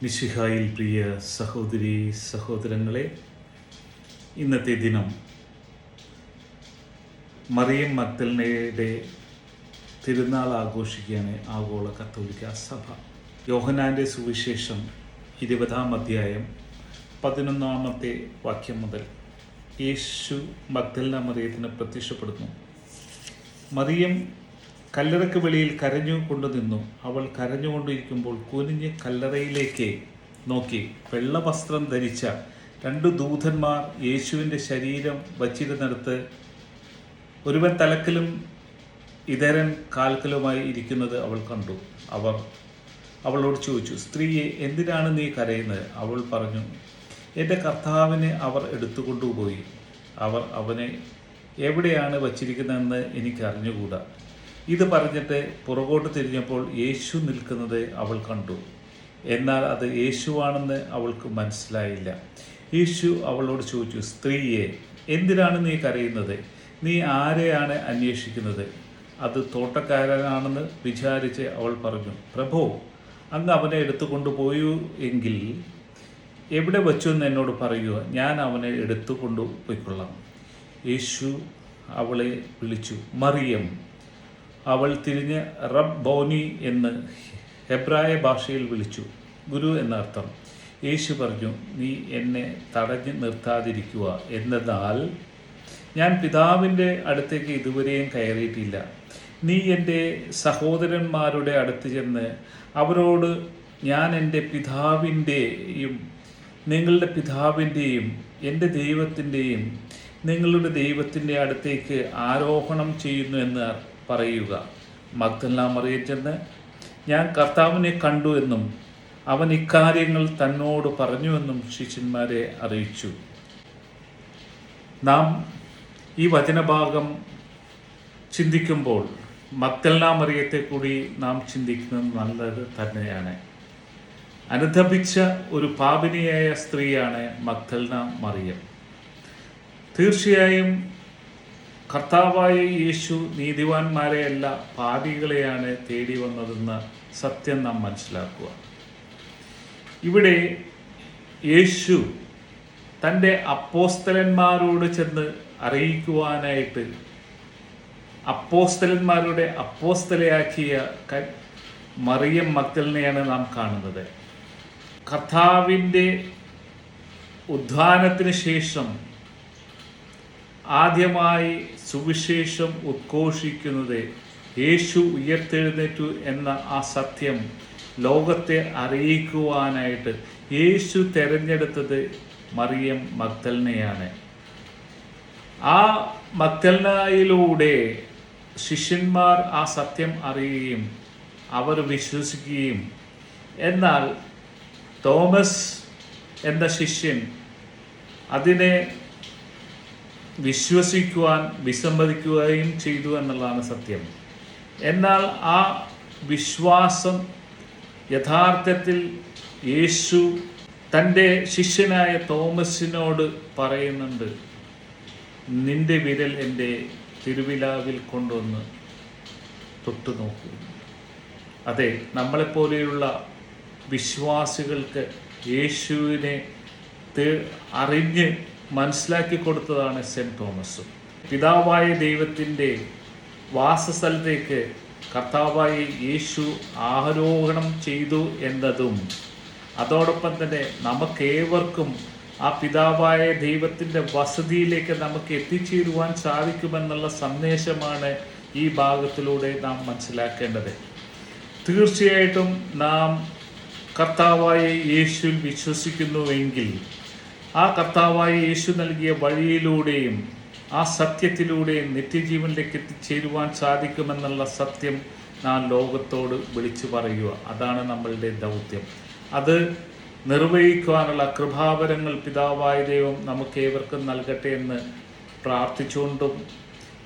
മിശിഹായിൽ പ്രിയ സഹോദരി സഹോദരങ്ങളെ, ഇന്നത്തെ ദിനം മറിയം മഗ്ദലനയുടെ തിരുനാൾ ആഘോഷിക്കുകയാണ് ആഗോള കത്തോലിക്ക സഭ. യോഹന്നാൻ്റെ സുവിശേഷം 20-ാം അധ്യായം 11-ാമത്തെ വാക്യം മുതൽ യേശു മഗ്ദലന മറിയത്തിന് പ്രത്യക്ഷപ്പെടുന്നു. മറിയം കല്ലറയ്ക്ക് വെളിയിൽ കരഞ്ഞു കൊണ്ടു നിന്നു. അവൾ കരഞ്ഞുകൊണ്ടിരിക്കുമ്പോൾ കുനിഞ്ഞ് കല്ലറയിലേക്ക് നോക്കി. വെള്ള വസ്ത്രം ധരിച്ച 2 ദൂതന്മാർ യേശുവിൻ്റെ ശരീരം വച്ചിരുന്നിടത്ത് ഒരുവൻ തലക്കലും ഇതരൻ കാൽക്കലുമായി ഇരിക്കുന്നത് അവൾ കണ്ടു. അവർ അവളോട് ചോദിച്ചു, സ്ത്രീയെ, എന്തിനാണ് നീ കരയുന്നത്? അവൾ പറഞ്ഞു, എൻ്റെ കർത്താവിനെ അവർ എടുത്തുകൊണ്ടുപോയി. അവർ അവനെ എവിടെയാണ് വച്ചിരിക്കുന്നതെന്ന് എനിക്ക് അറിഞ്ഞുകൂടാ. ഇത് പറഞ്ഞിട്ട് പുറകോട്ട് തിരിഞ്ഞപ്പോൾ യേശു നിൽക്കുന്നത് അവൾ കണ്ടു. എന്നാൽ അത് യേശുവാണെന്ന് അവൾക്ക് മനസ്സിലായില്ല. യേശു അവളോട് ചോദിച്ചു, സ്ത്രീയെ, എന്തിനാണ് നീ കരയുന്നത്? നീ ആരെയാണ് അന്വേഷിക്കുന്നത്? അത് തോട്ടക്കാരനാണെന്ന് വിചാരിച്ച് അവൾ പറഞ്ഞു, പ്രഭോ, അങ്ങ് അവനെ എടുത്തുകൊണ്ടുപോയു എങ്കിൽ എവിടെ വച്ചു എന്ന് എന്നോട് പറയുക, ഞാൻ അവനെ എടുത്തുകൊണ്ടുപോയിക്കൊള്ളാം. യേശു അവളെ വിളിച്ചു, മറിയം. അവൾ തിരിഞ്ഞ് റബ്ബോനി എന്ന് ഹെബ്രായ ഭാഷയിൽ വിളിച്ചു, ഗുരു എന്നർത്ഥം. യേശു പറഞ്ഞു, നീ എന്നെ തടഞ്ഞു നിർത്താതിരിക്കുക, എന്നതാൽ ഞാൻ പിതാവിൻ്റെ അടുത്തേക്ക് ഇതുവരെയും കയറിയിട്ടില്ല. നീ എൻ്റെ സഹോദരന്മാരുടെ അടുത്ത് ചെന്ന് അവരോട്, ഞാൻ എൻ്റെ പിതാവിൻ്റെയും നിങ്ങളുടെ പിതാവിൻ്റെയും എൻ്റെ ദൈവത്തിൻ്റെയും നിങ്ങളുടെ ദൈവത്തിൻ്റെ അടുത്തേക്ക് ആരോഹണം ചെയ്യുന്നു എന്ന് പറയുക. മഗ്ദലന മറിയം ചെന്ന്, ഞാൻ കർത്താവിനെ കണ്ടു എന്നും അവൻ ഇക്കാര്യങ്ങൾ തന്നോട് പറഞ്ഞുവെന്നും ശിഷ്യന്മാരെ അറിയിച്ചു. നാം ഈ വചനഭാഗം ചിന്തിക്കുമ്പോൾ മഗ്ദലന മറിയത്തെ കൂടി നാം ചിന്തിക്കുന്നത് നല്ലത് തന്നെയാണ്. അനുതപിച്ച ഒരു പാപിനിയായ സ്ത്രീയാണ് മഗ്ദലന മറിയം. തീർച്ചയായും കർത്താവായ യേശു നീതിവാന്മാരെയല്ല പാപികളെയാണ് തേടി വന്നതെന്ന സത്യം നാം മനസ്സിലാക്കുക. ഇവിടെ യേശു തൻ്റെ അപ്പോസ്തലന്മാരോട് ചെന്ന് അറിയിക്കുവാനായിട്ട് അപ്പോസ്തലന്മാരുടെ അപ്പോസ്തലയാക്കിയ മറിയം മഗ്ദലനയാണ് നാം കാണുന്നത്. കർത്താവിൻ്റെ ഉദ്ധാനത്തിന് ശേഷം ആദ്യമായി സുവിശേഷം ഉദ്ഘോഷിക്കുന്നത് യേശു ഉയർത്തെഴുന്നേറ്റു എന്ന ആ സത്യം ലോകത്തെ അറിയിക്കുവാനായിട്ട് യേശു തിരഞ്ഞെടുത്തത് മറിയം മഗ്ദലനയാണ്. ആ മഗ്ദലനയിലൂടെ ശിഷ്യന്മാർ ആ സത്യം അറിയുകയും അവർ വിശ്വസിക്കുകയും, എന്നാൽ തോമസ് എന്ന ശിഷ്യൻ അതിനെ വിശ്വസിക്കുവാൻ വിസമ്മതിക്കുകയും ചെയ്തു എന്നുള്ളതാണ് സത്യം. എന്നാൽ ആ വിശ്വാസം യഥാർത്ഥത്തിൽ യേശു തൻ്റെ ശിഷ്യനായ തോമസിനോട് പറയുന്നുണ്ട്, നിന്റെ വിരൽ എൻ്റെ തിരുവിലാവിൽ കൊണ്ടുവന്ന് തൊട്ടു നോക്കൂ. അതെ, നമ്മളെപ്പോലെയുള്ള വിശ്വാസികൾക്ക് യേശുവിനെ അറിഞ്ഞ് മനസ്സിലാക്കി കൊടുത്തതാണ് സെൻറ്റ് തോമസും. പിതാവായ ദൈവത്തിൻ്റെ വാസസ്ഥലത്തേക്ക് കർത്താവായ യേശു ആരോഹണം ചെയ്തു എന്നതും, അതോടൊപ്പം തന്നെ നമുക്കേവർക്കും ആ പിതാവായ ദൈവത്തിൻ്റെ വസതിയിലേക്ക് നമുക്ക് എത്തിച്ചേരുവാൻ സാധിക്കുമെന്നുള്ള സന്ദേശമാണ് ഈ ഭാഗത്തിലൂടെ നാം മനസ്സിലാക്കേണ്ടത്. തീർച്ചയായിട്ടും നാം കർത്താവായ യേശുവിൽ വിശ്വസിക്കുന്നുവെങ്കിൽ ആ കർത്താവായ യേശു നൽകിയ വഴിയിലൂടെയും ആ സത്യത്തിലൂടെയും നിത്യജീവനിലേക്ക് എത്തിച്ചേരുവാൻ സാധിക്കുമെന്നുള്ള സത്യം നാം ലോകത്തോട് വിളിച്ചു പറയുക. അതാണ് നമ്മളുടെ ദൗത്യം. അത് നിർവഹിക്കുവാനുള്ള കൃപാവരങ്ങൾ പിതാവായ ദൈവം നമുക്കേവർക്കും നൽകട്ടെ എന്ന് പ്രാർത്ഥിച്ചുകൊണ്ടും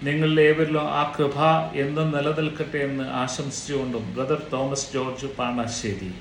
നിങ്ങളിലേവരിലും ആ കൃപ എന്നും നിലനിൽക്കട്ടെ എന്ന് ആശംസിച്ചുകൊണ്ടും ബ്രദർ തോമസ് ജോർജ് പാണശ്ശേരി.